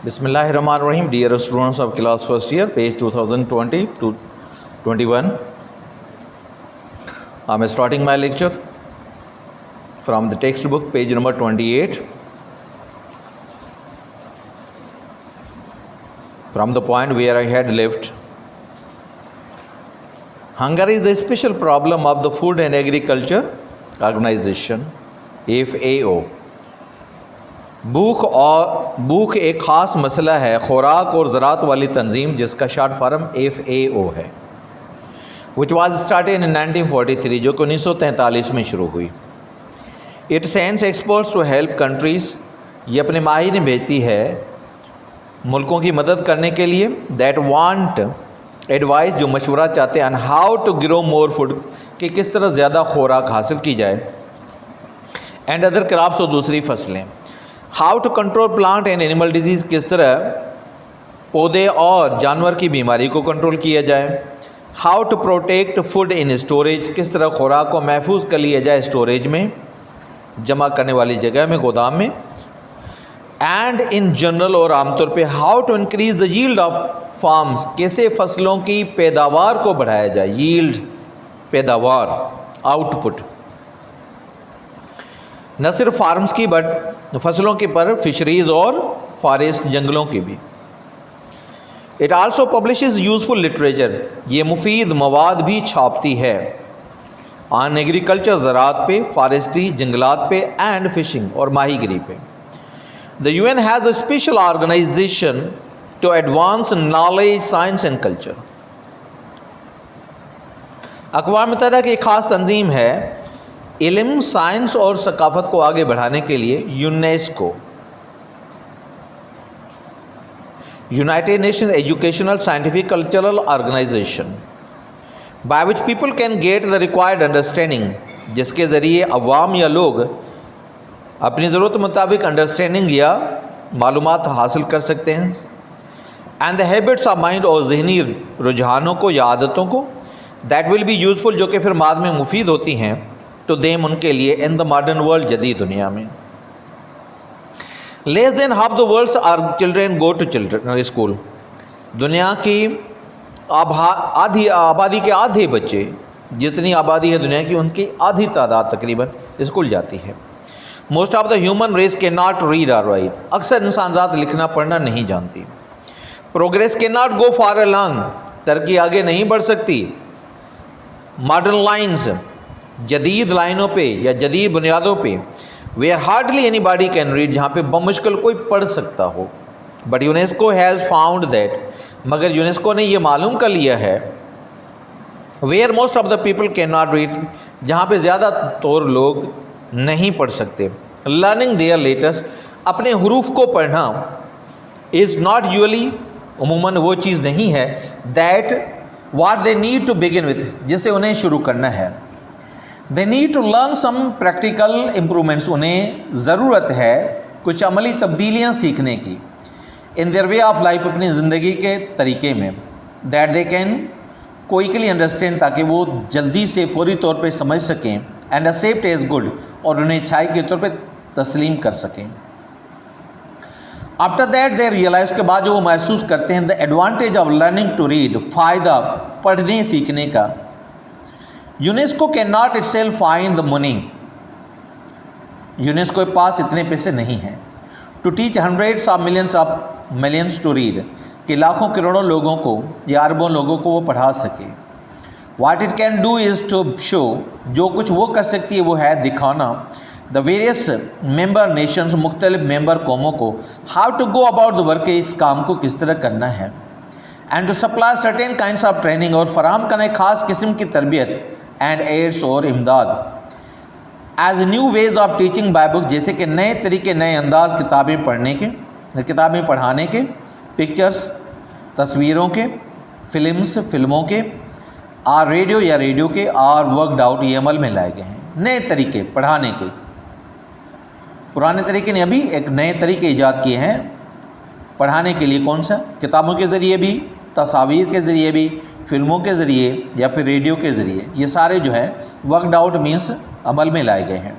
Bismillahirrahmanirrahim. Dear students of class first year, page 2020 to 21. I am starting my lecture from the textbook, page number 28. From the point where I had left. Hunger is a special problem of the Food and Agriculture Organization, FAO. भूख एक ख़ास मसला है खुराक और ज़राअत वाली तंजीम जिसका short farm FAO है, विच वाज स्टार्टेड इन 1943, जो कि 1943 में शुरू हुई. It sends experts to help countries, ये अपने माहिरीन भेजती है मुल्कों की मदद करने के लिए, दैट वांट एडवाइस, जो मशवरा चाहते हैं, and how to grow more food, कि किस तरह ज़्यादा खुराक हासिल की जाए, एंड अदर क्रॉप्स, और दूसरी फसलें. How to control plant and animal disease, किस तरह पौधे और जानवर की बीमारी को कंट्रोल किया जाए. How to protect food in storage, किस तरह खुराक को महफूज कर लिया जाए स्टोरेज में, जमा करने वाली जगह में, गोदाम में. एंड इन जनरल, और आमतौर पे, how to increase the yield of farms, कैसे फसलों की पैदावार को बढ़ाया जाए. यील्ड, पैदावार, आउटपुट, न सिर्फ फार्म्स की बट फसलों की, पर फिशरीज़ और फॉरेस्ट, जंगलों की भी. It also publishes useful literature, ये मुफीद मवाद भी छापती है ऑन एग्रीकल्चर, ज़राअत पे, फॉरेस्ट्री, जंगलात पे, एंड फिशिंग, और माहीगिरी पे. The UN has a special organisation to advance knowledge, science and culture. अक़वाम मुत्तहिदा की एक ख़ास तंजीम है इल्म, साइंस और सकाफ़त को आगे बढ़ाने के लिए, UNESCO, United Nations Educational, Scientific, Cultural Organization, by which people can get the required understanding, जिसके ज़रिए अवाम या लोग अपनी ज़रूरत मुताबिक अंडरस्टैंडिंग या मालूमात हासिल कर सकते हैं. And the habits of mind, और जहनी रुझानों को या आदतों को, दैट विल बी यूज़फुल, जो कि फिर बाद में मुफीद होती हैं टू देम, उनके लिए, इन द मॉडर्न वर्ल्ड, जदीद दुनिया में. Less than half the world's are children go to children school, दुनिया की आधी आबादी के आधे बच्चे, जितनी आबादी है दुनिया की, उनकी आधी तादाद तकरीबन स्कूल जाती है. Most of the human race can not read और राइट, अक्सर इंसान ज़ात लिखना पढ़ना नहीं जानती. Progress can not go for a long, तरक्की आगे नहीं बढ़ सकती. मॉडर्न लाइन्स, जदीद लाइनों पे या जदीद बुनियादों पे, where hardly anybody can read, जहाँ पे बमुश्किल कोई पढ़ सकता हो. But UNESCO has found that, मगर यूनेस्को ने ये मालूम कर लिया है, where most of the people can not read, जहाँ पे ज़्यादा तौर लोग नहीं पढ़ सकते. लर्निंग देयर लेटर्स, अपने हरूफ को पढ़ना, इज़ नॉट यूजली, उमूमन वो चीज़ नहीं है, that what they need to begin with, जिसे उन्हें शुरू करना है. They need to learn some practical improvements, उन्हें ज़रूरत है कुछ अमली तब्दीलियाँ सीखने की. In their way of life, अपनी ज़िंदगी के तरीके में, that they can quickly understand, ताकि वो जल्दी से फौरी तौर पे समझ सकें, एंड एक्सेप्ट एज गुड, और उन्हें अच्छाई के तौर पे तस्लीम कर सकें. आफ्टर दैट दे रियलाइज, के बाद जो वो महसूस करते हैं, the advantage of learning to read, फ़ायदा पढ़ने सीखने का. UNESCO can not itself find the money, यूनेस्को के पास इतने पैसे नहीं हैं, to teach hundreds of millions to read, कि लाखों करोड़ों लोगों को या अरबों लोगों को वो पढ़ा सके. What it can do is to show, जो कुछ वो कर सकती है वो है दिखाना, द वेरियस मेंबर नेशंस, मुख्तलिफ मेंबर कौमों को, how to go about the work, इस काम को किस तरह करना है. And to supply certain kinds of training, और फराम करना एक ख़ास किस्म की तरबियत, एंड एड्स, और इमदाद. As new ways of teaching by books, जैसे कि नए तरीके, नए अंदाज किताबें पढ़ने के, किताबें पढ़ाने के, पिक्चर्स, तस्वीरों के, फिल्मों के, और रेडियो या रेडियो के, और वर्कड आउट, ये अमल में लाए गए हैं. नए तरीके पढ़ाने के, पुराने तरीके ने अभी एक नए तरीके ईजाद किए हैं पढ़ाने के लिए. कौन सा? किताबों के ज़रिए भी, तस्वीर के ज़रिए भी, फिल्मों के ज़रिए, या फिर रेडियो के ज़रिए. ये सारे जो है वर्कड आउट मीन्स अमल में लाए गए हैं.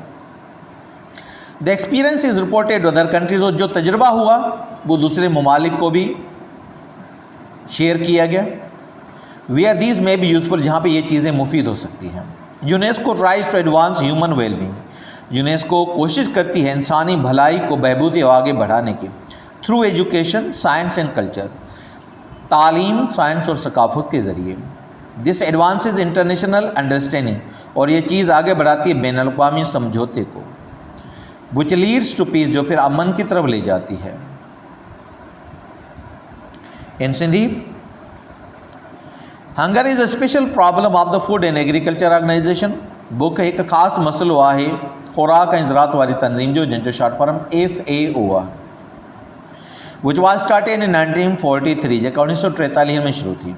The experience is reported other countries, जो तजुर्बा हुआ वो दूसरे ममालिक को भी शेयर किया गया। Where these may be useful, जहाँ पे ये चीज़ें मुफीद हो सकती हैं। UNESCO tries to advance human wellbeing, UNESCO कोशिश करती है इंसानी भलाई को, बहबूदी और आगे बढ़ाने की, through education, science and culture, तालीम, साइंस और सकाफत के ज़रिए। दिस एडवांसेस इंटरनेशनल अंडरस्टैंडिंग, और ये चीज़ आगे बढ़ाती है बैनुल-अक़वामी समझौते को, विच लीड्स टू पीस, जो फिर अमन की तरफ ले जाती है। In Sindhi, hunger is a special problem of the food and agriculture organisation. बुख एक ख़ासि मसइलो आहे ख़ुराक ऐं ज़राअत वारी तंज़ीम जो, जंहिंजो शॉर्ट फॉर्म FAO आहे, विच वॉज स्टार्टेड इन 1943, जेका 1943 में शुरू थी।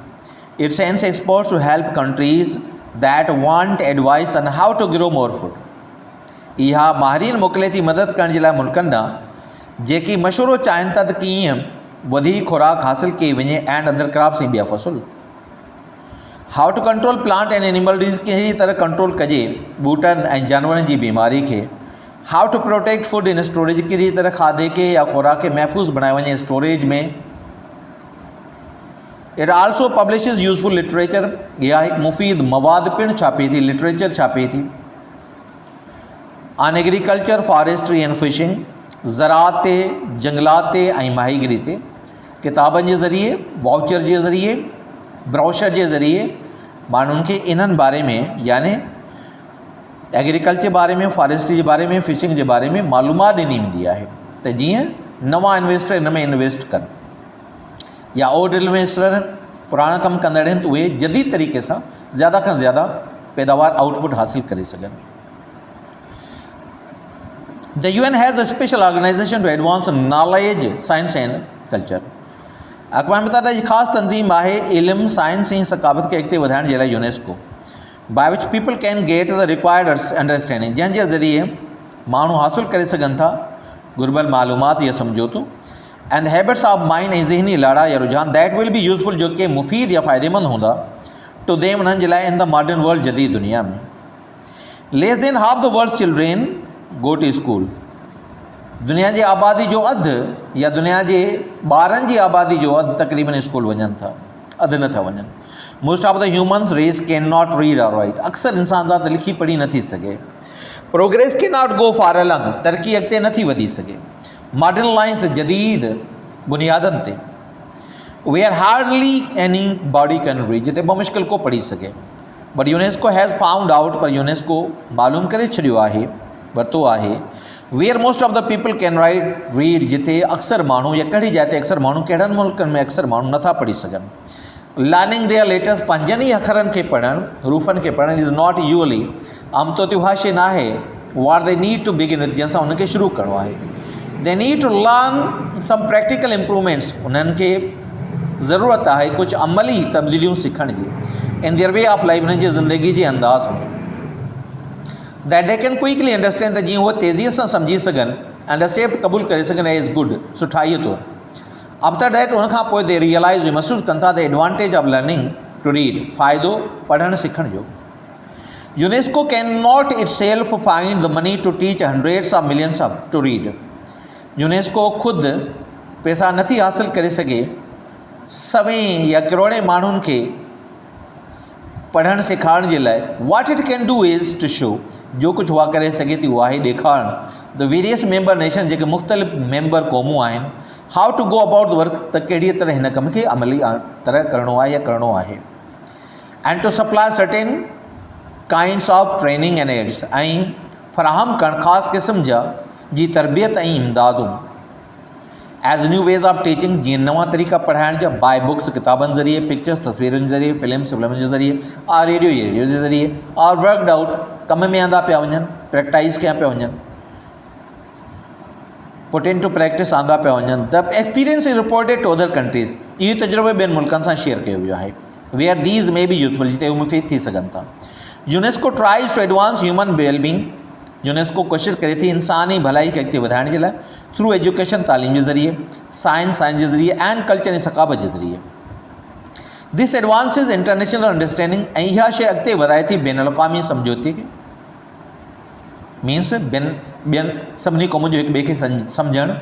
It sends experts to help countries that want advice on how to grow more food. इहा माहिरीन मोकिले थी मदद करण जे लाइ मुल्कनि ॾांहुं जेकी मशवरो चाहिनि था त कीअं वधीक खुराक हासिल कई वञे एंड अदर क्रॉप्स ऐं ॿिया फ़सुल। How to control plant and animal disease, कहिड़ी तरह कंट्रोल कजे ॿूटनि ऐं जानवरनि जी बीमारी खे। How to protect food in storage, कहिड़ी तरह खाधे के या खुराक खे महफ़ूज़ बणाए वञे स्टोरेज में। इट आल्सो पब्लिशिज यूज़फुल लिटरेचर, इहा हिकु मुफ़ीद मवाद पिणु छापे थी, लिटरेचर छापे थी। On agriculture, forestry and fishing, ज़राअत ते, जंगलात ते ऐं माहीगिरी ते, किताबनि जे ज़रिए, वाउचर जे ज़रिए, ब्रोशर जे ज़रिए माण्हुनि खे इन्हनि बारे में, यानी एग्रीकल्चर बारे में, फॉरेस्ट्री जे बारे में, फिशिंग जे बारे में मालूमात ॾिनी वेंदी आहे त जीअं नवां इन्वेस्टर इन में इन्वेस्ट कनि, या ओल्ड इन्वेस्टर पुराणा कमु कंदड़ आहिनि त उहे जदीद तरीक़े सां ज़्यादा खां ज़्यादा पैदावार आउटपुट हासिल करे सघनि। The UN has a special organization to advance knowledge, science and culture. अक़वाम मुत्तहिदा जी ख़ासि तंज़ीम आहे इल्म, साइंस ऐं सकाफ़त खे अॻिते वधाइण जे लाइ UNESCO, bye which people can get the required understanding, जंहिंजे ज़रिए माण्हू हासिल करे सघनि था घुरिबल मालूमात या समझोतो, एंड हैबिट्स ऑफ माइंड ऐं ज़हनी लाड़ा या रुझान दैट विल बी यूज़फुल, जो कि मुफ़ीद या फ़ाइदेमंद हूंदा टू देम, उन्हनि जे लाइ इन द मॉडर्न वर्ल्ड, जदीद दुनिया में। Less than half the world children go to school, दुनिया जी आबादी जो अधु या दुनिया जे ॿारनि जी आबादी जो अधु तक़रीबन स्कूल वञनि था, अधु नथा वञनि। Most of the humans race can not read और राइट, अक्सर इंसान ज़ात लिखी पढ़ी नथी सघे। Progress can not go for along, तरक़ी अॻिते नथी वधी सघे। मॉडर्न लाइन्स, जदीद बुनियादनि ते, where hardly anybody can read, जिते बमुश्किल को पढ़ी सघे। But UNESCO has found out, पर यूनेस्को मालूम करे छॾियो आहे, वरितो आहे, where most of the people can write read, जिते अक्सर माण्हू, या कहिड़ी जाइ ते अक्सर माण्हू, कहिड़नि मुल्कनि में अक्सर माण्हू नथा पढ़ी सघनि। लर्निंग देयर लेटर्स, पंजनि ई अखरनि खे पढ़णु, हरूफ़नि खे पढ़णु, इज़ नॉट यूअली, आमतौर ते उहा शइ न आहे what they need to begin with, जंहिंसां उनखे शुरू करिणो आहे। They need to learn some practical improvements, उन्हनि खे ज़रूरत आहे कुझु अमली तब्दीलियूं सिखण जी, in their way of life, उन्हनि जी ज़िंदगी जे अंदाज़ में, that they can quickly understand, त जीअं उहे तेज़ीअ सां सम्झी सघनि एंड एक्सेप्ट क़बूल करे सघनि एज़ गुड, सुठाईअ तौरु। आफ्टर दैट, उनखां पोइ दे रियलाइज़, महसूसु कनि था the advantage of learning to read, फ़ाइदो पढ़णु सिखण जो। UNESCO can not itself find the money to teach hundreds of millions of to read, यूनेस्को ख़ुदि पैसा नथी हासिल करे सघे सवें या करोड़े माण्हुनि खे पढ़णु सेखारण जे लाइ। What it can do is to show, जो कुझु उहा करे सघे थी उहा आहे ॾेखारणु द वेरियस मेंबर नेशन, जेके मुख़्तलिफ़ मेंबर क़ौमूं आहिनि, how to go about the work, त कहिड़ी तरह हिन कम खे अमली तरह करिणो आहे या करिणो आहे। And to supply certain kinds of training and aids, ऐं फ़राहम करणु ख़ासि क़िस्म जी तरबियत ऐं इमदादूं। As new ways of teaching, जीअं नवां तरीक़ा पढ़ाइण जा, बाय बुक्स, किताबनि ज़रिए, पिक्चर्स, तस्वीरुनि ज़रिए, फिल्म जे ज़रिए, और रेडियो जे ज़रिए, और वर्कड आउट, कम में आंदा पिया वञनि, प्रैक्टाइज़ कया पिया वञनि, पुट इन टू प्रैक्टिस आंदा पिया वञनि। The experience is reported to other countries, इहो तजुर्बो ॿियनि मुल्कनि सां शेयर कयो वियो आहे। Where these may be useful, जिते उहे मुफ़ीद थी सघनि था। UNESCO tries to advance human wellbeing, UNESCO कोशिशि करे थी इंसानी भलाई खे अॻिते वधाइण जे लाइ, थ्रू एजुकेशन, तालीम जे ज़रिए, साइंस जे ज़रिए, एंड कल्चर ऐं सकाफ़त जे ज़रिए। दिस एडवांसिस इंटरनेशनल अंडरस्टैंडिंग, ऐं इहा शइ अॻिते वधाए थी बैनुल-अक़वामी समझौते खे, मीन्स ॿियनि सभिनी क़ौमुनि जो हिक ॿिए खे सम्झणु।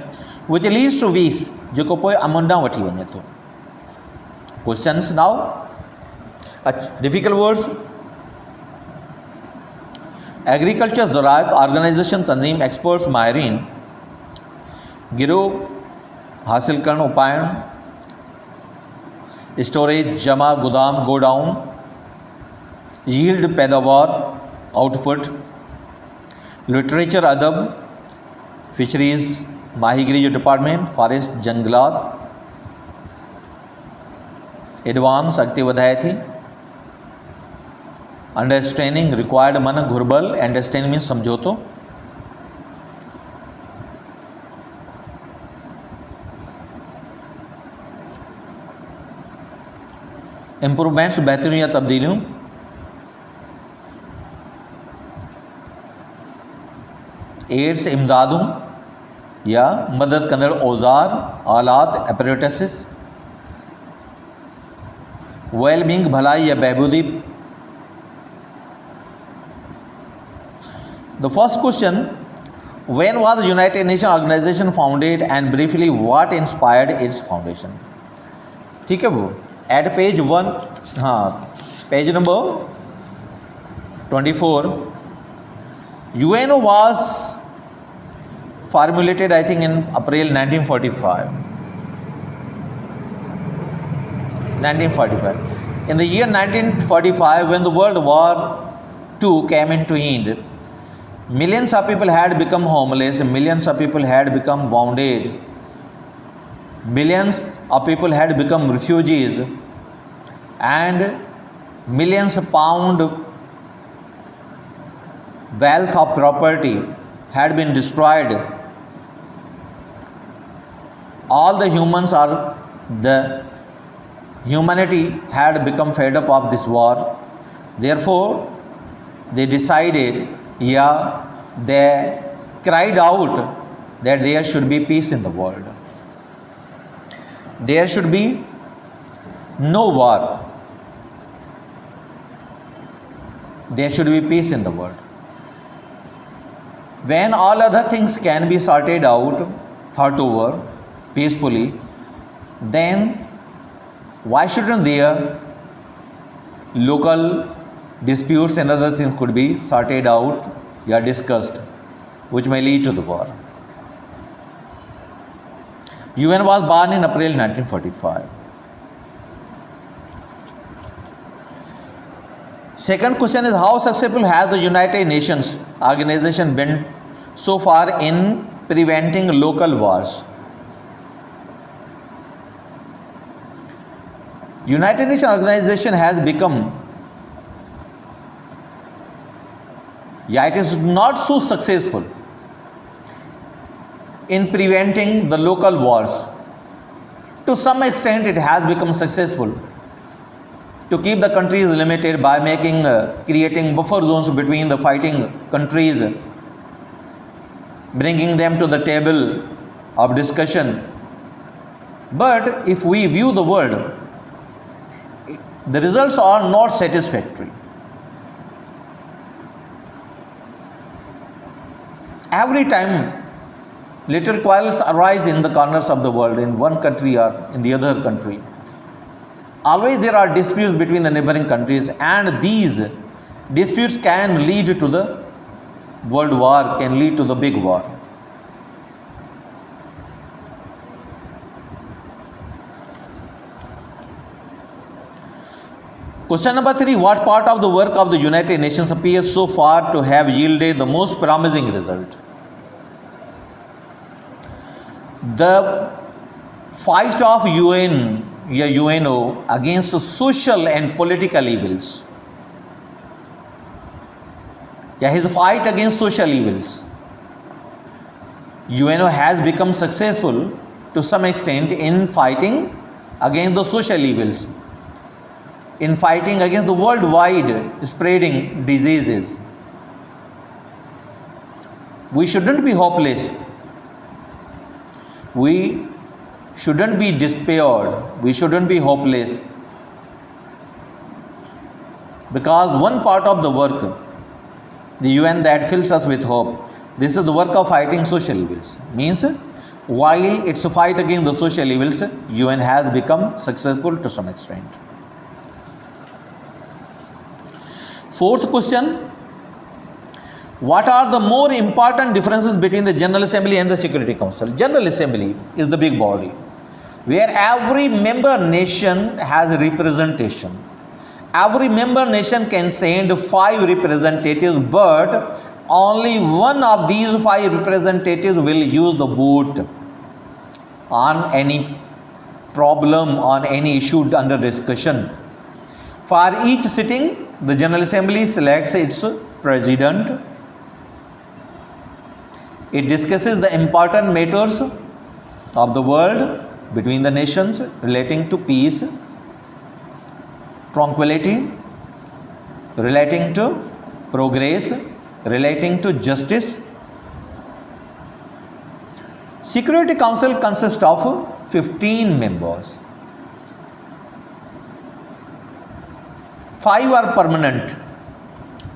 विच लीड्स टू वीस, जेको पोइ अमुंडा वठी वञे थो। Questions now, difficult words. Agriculture ज़राअत ऑर्गेनाइजेशन तंज़ीम एक्सपर्ट्स माहिरीन गिरोह हासिल करण उपायन, स्टोरेज जमा गोदाम गोडाउन, यील्ड पैदावार आउटपुट, लिटरेचर अदब, फिशरीज़ माहीगिरी जो डिपार्टमेंट, फॉरेस्ट जंगलात, एडवांस अॻिते वधाए थी। अंडरस्टैंडिंग रिक्वायर्ड मन घुर्बल, अंडरस्टैंडिंग मीन्स समझोतो। इम्प्रूवमेंट्स बहतरियूं या तब्दीलियूं। एड्स इमदादूं या मदद कंदड़ औज़ार आलात एपरेटसिस। वेलबींग भलाई या बहबूदी। The first question, when was the United Nations organization founded and briefly what inspired its foundation? ठीक है वो एट पेज 1, हाँ page number 24, UNO was formulated I think in April 1945. In the year 1945, when the World War II came into end, millions of people had become homeless, millions of people had become wounded, millions of people had become refugees, and millions of pound wealth of property had been destroyed. All the humans are the humanity had become fed up of this war. Therefore, they decided, they cried out that there should be peace in the world. There should be no war. There should be peace in the world. When all other things can be sorted out, thought over peacefully, then why shouldn't there local disputes and other things could be sorted out or discussed, which may lead to the war. UN was born in April 1945. Second question is, how successful has the United Nations organization been so far in preventing local wars? United Nations organization has become, it is not so successful in preventing the local wars. To some extent it has become successful to keep the countries limited by making, creating buffer zones between the fighting countries, bringing them to the table of discussion. But if we view the world, the results are not satisfactory. Every time little quarrels arise in the corners of the world, in one country or in the other country, always there are disputes between the neighboring countries, and these disputes can lead to the world war, can lead to the big war. Question number 3, what part of the work of the United Nations appears so far to have yielded the most promising result? The fight of UN या UNO against social and political evils, his fight against social evils. UNO has become successful to some extent in fighting against the social evils, in fighting against the worldwide spreading diseases. We shouldn't be hopeless. We shouldn't be despaired. We shouldn't be hopeless. Because one part of the work, the UN, that fills us with hope, this is the work of fighting social evils. Means while its fight against the social evils, UN has become successful to some extent. Fourth question, what are the more important differences between the General Assembly and the Security Council? General Assembly is the big body where every member nation has representation. Every member nation can send 5 representatives, but only one of these 5 representatives will use the vote on any problem, on any issue under discussion. For each sitting, the General Assembly selects its president. It discusses the important matters of the world between the nations relating to peace, tranquility, relating to progress, relating to justice. Security Council consists of 15 members. 5 are permanent: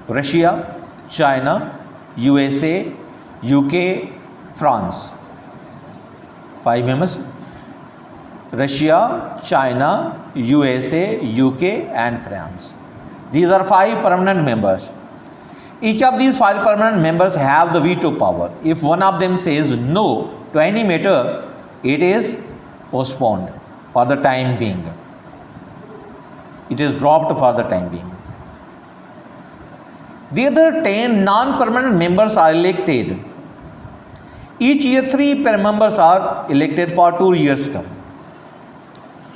Russia, China, USA, UK, France. 5 members: Russia, China, USA, UK and France. These are 5 permanent members. Each of these 5 permanent members have the veto power. If one of them says no to any matter, it is postponed for the time being. It is dropped for the time being. The other 10 non-permanent members are elected. Each year 3 members are elected for 2 years term.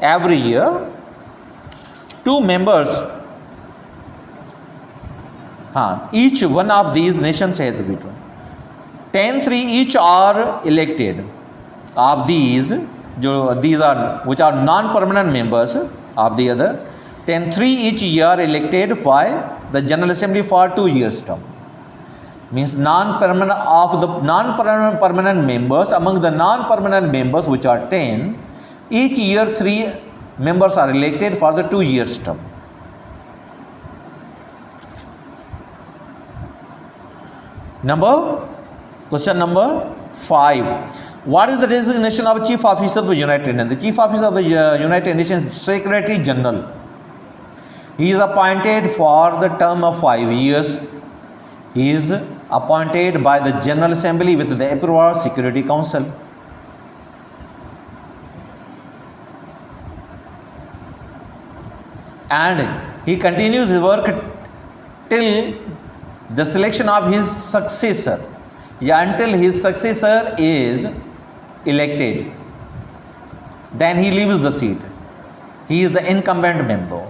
Every year 2 members, each one of these nations has a veto. 10-3 each are elected. Of these, which are non-permanent members of the other, 10-3 each year elected by the General Assembly for 2 years term. Means permanent members, among the non-permanent members, which are 10, each year 3 members are elected for the 2 years term. Question number 5. What is the designation of Chief Officer of the United Nations? The Chief Officer of the United Nations is Secretary General. He is appointed for the term of 5 years. He is appointed by the General Assembly with the approval of Security Council. And he continues his work till the selection of his successor, until his successor is elected. Then he leaves the seat. He is the incumbent member.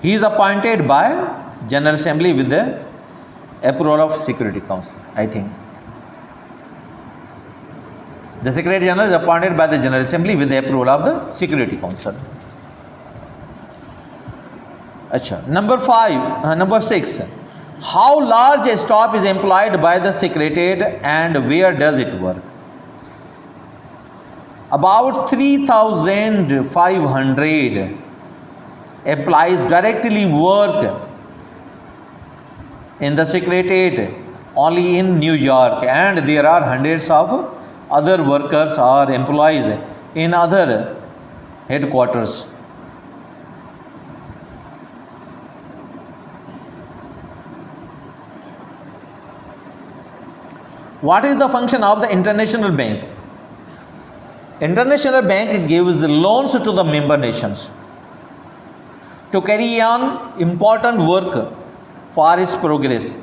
He is appointed by General Assembly with the approval of Security Council, I think. The Secretary General is appointed by the General Assembly with the approval of the Security Council. Number 6. How large a staff is employed by the Secretariat and where does it work? About 3,500 employees directly work in the Secretariat only in New York, and there are hundreds of other workers or employees in other headquarters. What is the function of the International Bank? International Bank gives loans to the member nations to carry on important work for its progress.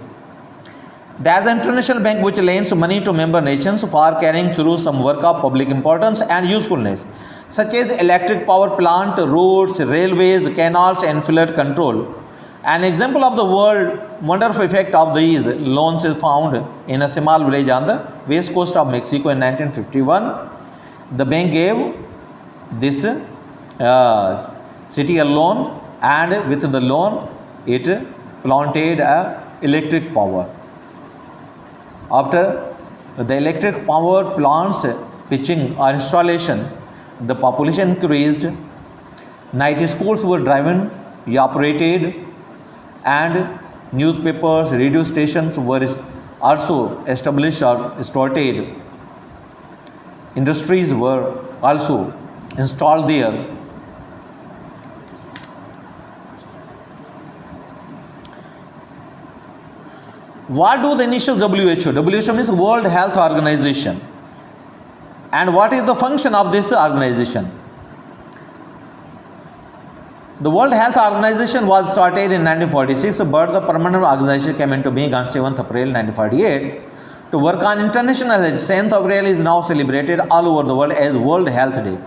There is an international bank which lends money to member nations for carrying through some work of public importance and usefulness, such as electric power plant, roads, railways, canals, and flood control. An example of the wonderful effect of these loans is found in a small village on the west coast of Mexico in 1951. The bank gave this city a loan, and with the loan it planted electric power. After the electric power plants pitching or installation, the population increased. Night schools were driven operated, and newspapers, radio stations were also established or started. Industries were also installed there. What do the initials WHO? WHO means World Health Organization. And what is the function of this organization? The World Health Organization was started in 1946, but the permanent organization came into being on 7th April 1948 to work on international health. 7th April is now celebrated all over the world as World Health Day.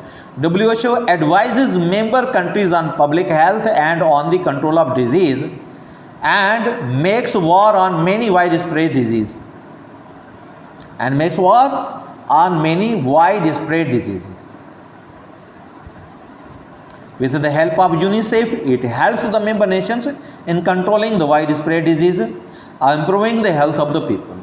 WHO advises member countries on public health and on the control of disease, and makes war on many widespread diseases. And makes war on many widespread diseases. With the help of UNICEF, it helps the member nations in controlling the widespread diseases, improving the health of the people.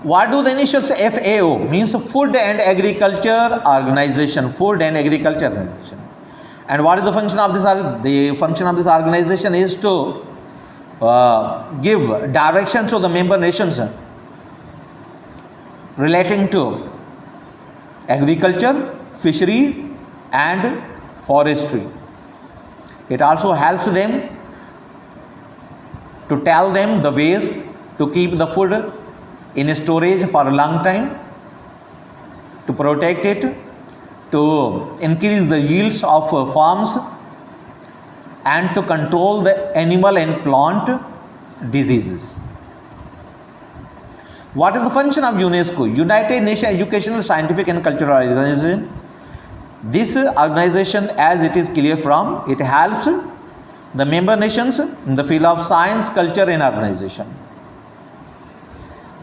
What do the initials FAO? Means Food and Agriculture Organization. Food and Agriculture Organization. And what is the function of this? The function of this organization is to give direction to the member nations relating to agriculture, fishery, and forestry. It also helps them to tell them the ways to keep the food in storage for a long time, to protect it, to increase the yields of farms, and to control the animal and plant diseases. What is the function of UNESCO? United Nations Educational, Scientific and Cultural Organization. This organization, as it is clear from, it helps the member nations in the field of science, culture and organization.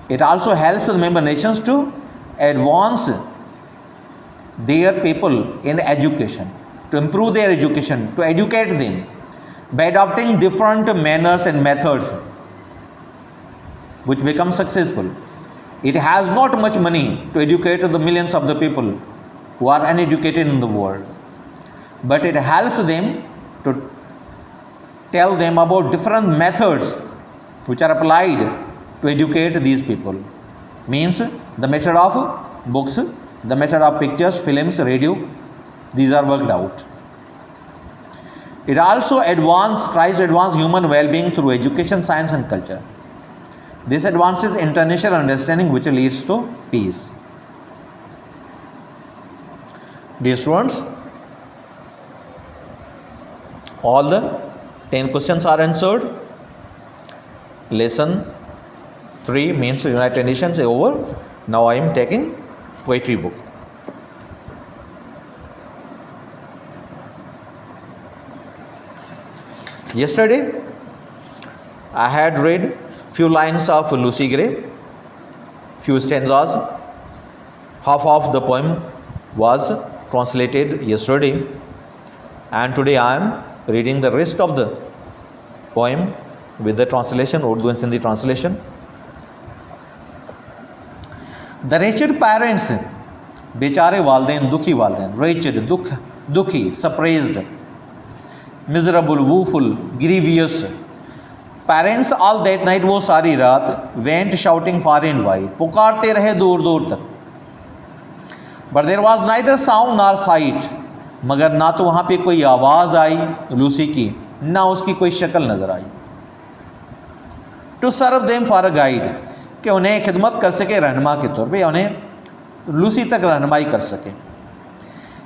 It also helps the member nations to advance their people in education, to improve their education, to educate them by adopting different manners and methods which become successful. It has not much money to educate the millions of the people who are uneducated in the world, but it helps them to tell them about different methods which are applied to educate these people. Means the method of books, the method of pictures, films, radio, these are worked out. It also tries to advance human well-being through education, science and culture. This advances international understanding which leads to peace. Dear students, all the 10 questions are answered. Lesson 3 means United Nations is over. Now I am taking poetry book. Yesterday I had read few lines of Lucy Gray, few stanzas. Half of the poem was translated yesterday, and today I am reading the rest of the poem with the translation, Urdu and Sindhi translation. The wretched parents, बेचारे वालदेन, दुखी वालदेन, wretched, दुखी, suppressed, miserable, woeful, grievous. Parents all that night, वो सारी रात, went shouting far and wide, पुकारते रहे दूर दूर तक. But there was neither sound nor sight, मगर ना तो वहाँ पे कोई आवाज़ आई लूसी की, ना उसकी कोई शक्ल नज़र आई. To serve them for a guide, कि उन्हें खिदमत कर सके रहनुमा के तौर पे, उन्हें लूसी तक रहनुमाई कर सके.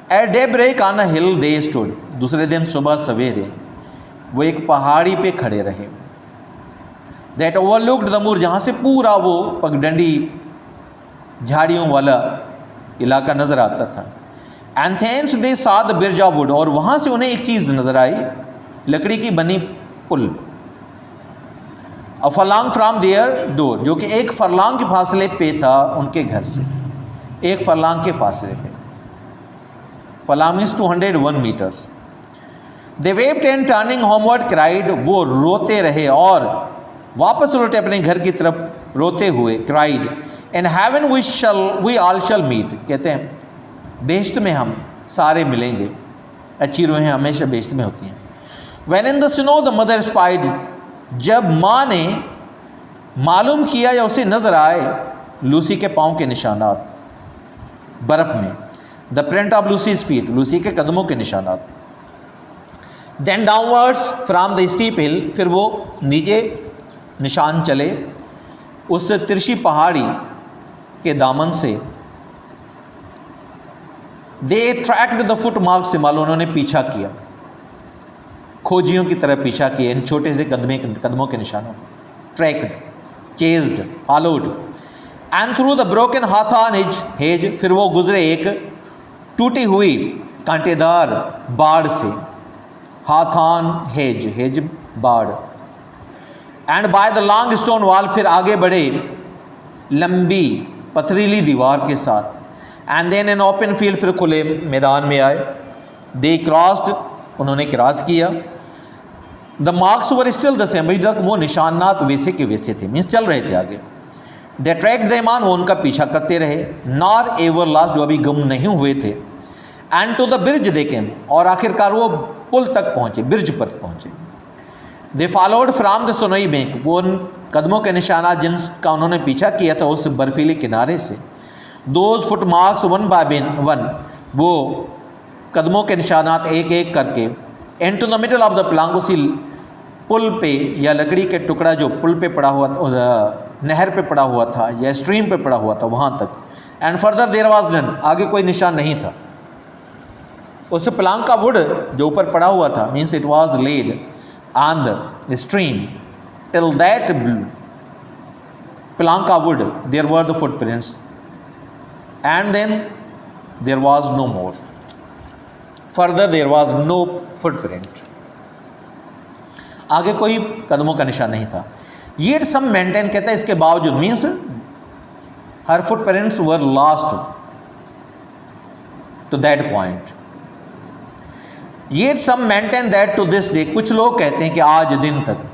At daybreak on a hill they stood, दूसरे दिन सुबह सवेरे वो एक पहाड़ी पे खड़े रहे. That overlooked the moor, जहाँ से पूरा वो पगडंडी झाड़ियों वाला इलाका नज़र आता था. And thence they saw the bridge of wood, और वहाँ से उन्हें एक चीज़ नज़र आई, लकड़ी की बनी पुल. A furlong from their door, जो कि एक फरलांग के फासले पे था उनके घर से, एक फरलांग के फासले पे. Furlong means 201 meters. They wept and turning homeward cried, वो रोते रहे और वापस लौटे अपने घर की तरफ रोते हुए. Cried, in heaven we all shall meet, कहते हैं बेहश्त में हम सारे मिलेंगे। अच्छी रूहें हमेशा बेइज्जत में होती हैं। When in the snow the mother spied, जब माँ ने मालूम किया या उसे नज़र आए लूसी के पाँव के निशानात बर्फ़ में, the print of Lucy's feet, Lucy के कदमों के निशानात। Then downwards from the steep hill, फिर वो नीचे निशान चले उस तिरछी पहाड़ी के दामन से। दे ट्रैक्ड द फुट मार्क्स से, मालूम उन्होंने पीछा किया, खोजियों की तरह पीछा किया इन छोटे से कदमों के निशानों को। Tracked, chased, followed. And through the broken hawthorn hedge, फिर वो गुजरे एक टूटी हुई कांटेदार बाड़ से। हाथान हेज, हेज बाड़। And by the long stone wall, फिर आगे बढ़े लंबी पथरीली दीवार के साथ। And then an open field, फिर खुले मैदान में आए। दे क्रॉस्ड, उन्होंने क्रॉस किया। The marks were still the same, अभी तक वो निशानात वैसे के वैसे थे, मीन्स चल रहे थे आगे। दे ट्रैक देम ऑन, वो उनका पीछा करते रहे। नॉर एवर लास्ट, जो अभी गुम नहीं हुए थे। एंड टू द ब्रिज दे केम, और आखिरकार वो पुल तक पहुँचे, ब्रिज पर पहुँचे। They followed from the Sonai bank, वो उन कदमों के निशानात जिनका उन्होंने पीछा किया था उस बर्फीले किनारे से। Those footmarks one by one, वो कदमों के निशानात एक एक करके। And to the middle of the plank, उसी पुल पे या लकड़ी के टुकड़ा जो पुल पे पड़ा हुआ था, नहर पे पड़ा हुआ था या स्ट्रीम पे पड़ा हुआ था, वहाँ तक। And further there was none, आगे कोई निशान नहीं था। उस प्लांग का वुड जो ऊपर पड़ा हुआ था, means it was laid on the stream till that plank का wood there were the footprints and then there was no more, further there was no footprint, आगे कोई कदमों का निशान नहीं था। येट सम मेंटेन, कहता है इसके बावजूद, means her footprints were last to that point. Yet some maintain that to this day, कुछ लोग कहते हैं कि आज दिन तक।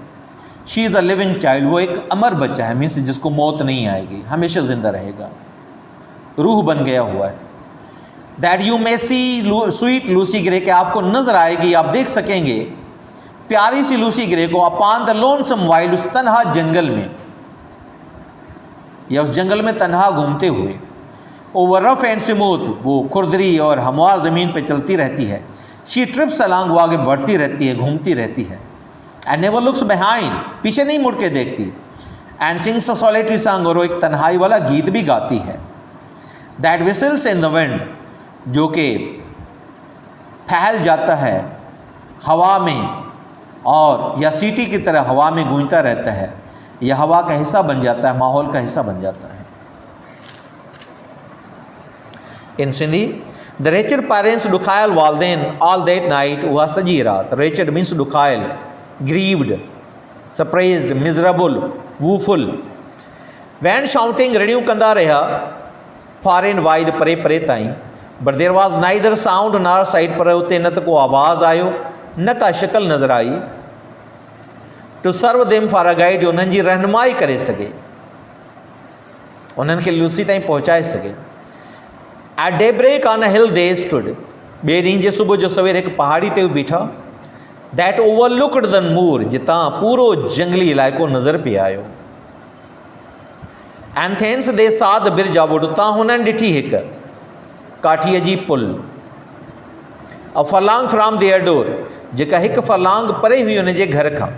She is a living child, वो एक अमर बच्चा है, मीन्स जिसको मौत नहीं आएगी, हमेशा जिंदा रहेगा, रूह बन गया हुआ है। That you may see sweet Lucy Gray, के आपको नजर आएगी, आप देख सकेंगे प्यारी सी लूसी ग्रे को। अपॉन द लोनसम वाइल्ड, उस तन्हा जंगल में या उस जंगल में तन्हा घूमते हुए। ओवर रफ एंड स्मूथ, वो खुरदरी और हमवार ज़मीन पे चलती रहती है। शी ट्रिप्स अलॉन्ग, वो आगे बढ़ती रहती है, घूमती रहती है। एंड नेवर लुक्स बिहाइंड, पीछे नहीं मुड़ के देखती। And sings a solitary song, और वो एक तन्हाई वाला गीत भी गाती है। That whistles in the wind, जो कि फैल जाता है हवा में, और या सीटी की तरह हवा में गूंजता रहता है, यह हवा का हिस्सा बन जाता है, माहौल का हिस्सा बन जाता है। In Sindhi, the wretched parents डुखायल वालदेन ऑल दैट नाइट, वह सजी रात। रेचड मीन्स डुखायल, grieved, surprised, miserable, woeful. Went shouting, रड़ियूं कंदा रहा, फार एंड वाइड, परे परे ताईं। But there was neither sound nor sight, पर उते न त को आवाज़ आयो न का शिकल नज़र आई। To serve them for a guide, जो उन्हनि जी रहनुमाई करे सघे, उन्हनि खे लूसी ताईं पहुचाए सघे। At daybreak on a hill they stood, ॿिए ॾींहं जे सुबुह जो सवेर हिकु पहाड़ी ते बीठा। दैट ओवरलुक्ड द मूर, जितां पूरो जंगली इलाइक़ो नज़र पिए आयो। एंड थेंस दे सा द ब्रिज ऑफ वुड, उतां हुननि ॾिठी हिकु काठीअ जी पुल। A furlong from their door, जेका हिकु फलांग परे हुई हुन जे घर खां।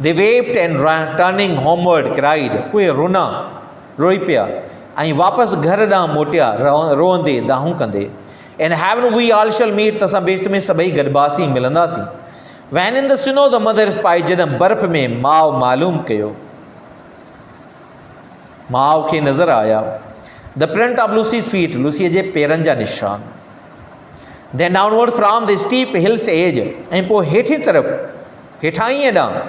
They wept and turning homeward cried, उहे रोई पिया ऐं वापसि घर ॾांहुं मोटिया, रोअंदे दाहूं कंदे। In heaven we all shall meet, त असां बेश्त में सभई गॾिबासीं, मिलंदासीं। When in the snow the mother spy, जॾहिं बर्फ़ में माउ मालूम कयो, माउ खे नज़र आया। The print of Lucy's feet, लूसीअ जे पेरनि जा निशान। Then downward from the steep hill's edge, ऐं पोइ हेठि तरफ़, हेठाईअ ॾांहुं,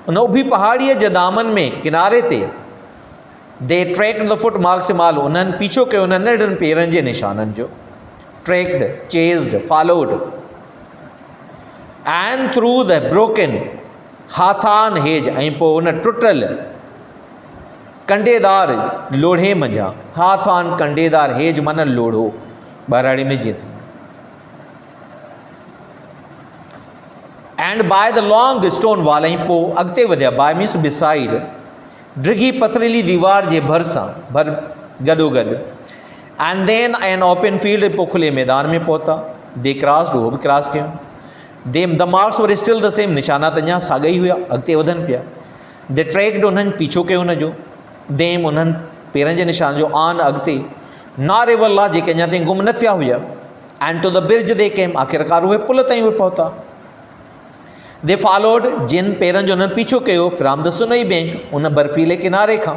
उन उभी पहाड़ीअ जे दामन में, किनारे ते। They tracked the footmarks, माल उन्हनि पीछो कयो उन नंढनि पेरनि जे निशाननि जो। Tracked, chased, followed. And through the broken hawthorn hedge, ऐं पोइ उन टुटल कंडेदार लोढ़े मंझां। हाथान कंडेदार, हेज मन लोढ़ो, बहराड़ी में जीत। And by the long stone wall ऐं पोइ अॻिते वधिया, बाय मीन्स बिसाइड, डिघी पथरीली दीवार जे भरिसां भर गॾोगॾु। And then an open field, पोइ खुले मैदान में पहुता। दे क्रॉस्ड, उहो बि क्रॉस कयो। Them the marks were still the same, निशाना त अञा साॻा ई हुआ, अॻिते वधनि पिया। दे ट्रैक्ड, उन्हनि पीछो कयो हुनजो। देम, उन्हनि पेरनि जे निशान जो आन, अॻिते। नारे वल्ला, जेके अञा ताईं गुम न थिया हुआ। एंड टू द ब्रिज दे केम, आख़िरकार उहे पुल ताईं उहे पहुता। दे फॉलोड, जिन पेरनि जो उन्हनि पीछो कयो, फ्रॉम द सुनई बैंक, उन बर्फ़ीले किनारे खां।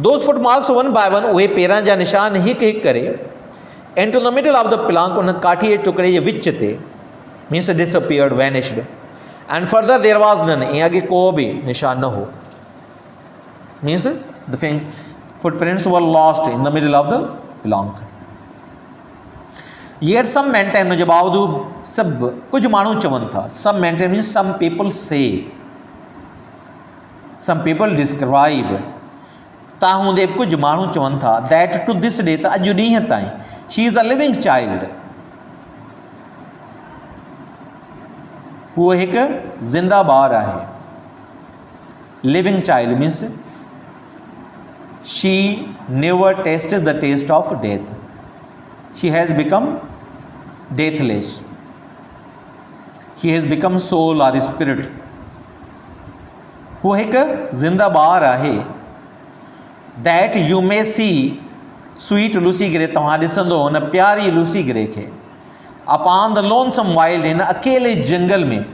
Those footmarks one by one, उहे पेरनि जा निशान हिकु हिकु करे। And to the middle of the plank, उन काठीअ जे टुकड़े जे विच ते, means disappeared, vanished. And further there was none, ऐं अॻे को बि निशान न हो। Means the footprints were lost in the middle of the plank. Yet some maintain, हुन जे बावजूदि सभु कुझु माण्हू चवनि था, सम मेंटेन मीन्स सम पीपल से, सम पीपल डिस्क्राइब, ता हूंदे कुझु माण्हू चवनि था, दैट टू दिस डे, त अॼु ॾींहं ताईं, she is a living child, उहो हिकु ज़िंदा ॿार आहे। Living child means she never tested the test of death, she has become deathless, he has become soul or spirit, हू हिकु ज़िंदा ॿार आहे। That you may see sweet Lucy Gray, तव्हां ॾिसंदो हुन प्यारी लूसी ग्रे खे। अपॉन द लोनसम वाइल्ड, हिन अकेले जंगल में,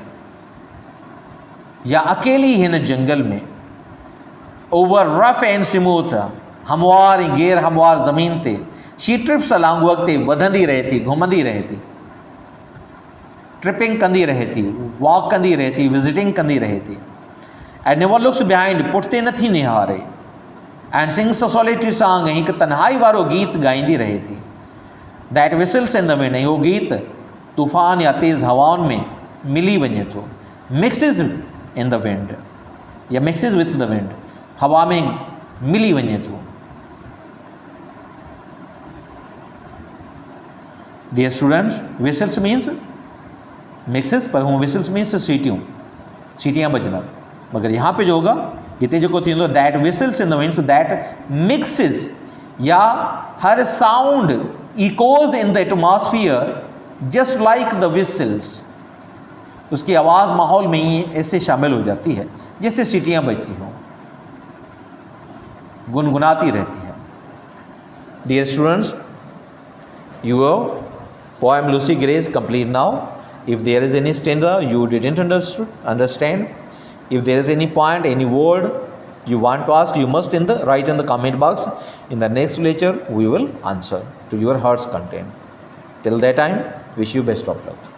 या अकेली हिन जंगल में। ओवर रफ एंड स्मूथ, हमवार ऐं गैर हमवार ज़मीन ते। शी ट्रिप्स अलॉन्ग, उहा अॻिते वधंदी रहे थी, घुमंदी रहे थी, ट्रिपिंग कंदी रहे थी, वॉक कंदी रहे थी, विज़िटिंग कंदी रहे थी। एंड नेवर लुक्स बिहाइंड, पुठिते नथी निहारे। And sings a solitary song, ऐं हिकु तन्हाई वारो गीत ॻाईंदी रहे थी। That whistles in the wind, ऐं उहो गीत तूफ़ान या तेज़ हवाउनि में मिली वञे थो। मिक्सिस इन द विंड, या मिक्सिस विथ द विंड, हवा में मिली वञे थो। Dear students, whistles means mixes, पर हूँ विसल्स मीन्स सीटियाँ बजना, मगर यहाँ पे जो होगा, हिते जेको थींदो, that whistles in the wind, that mixes, या her sound echoes in the atmosphere just like the whistles, उसकी आवाज़ माहौल में ही ऐसे शामिल हो जाती है जैसे सीटियाँ बजती हों, गुनगुनाती रहती है। Dear students, your poem Lucy Gray is complete now. If there is any stanza you didn't understand, if there is any point, any word you want to ask, you must write in the comment box. In the next lecture we will answer to your heart's content. Till that time, wish you best of luck.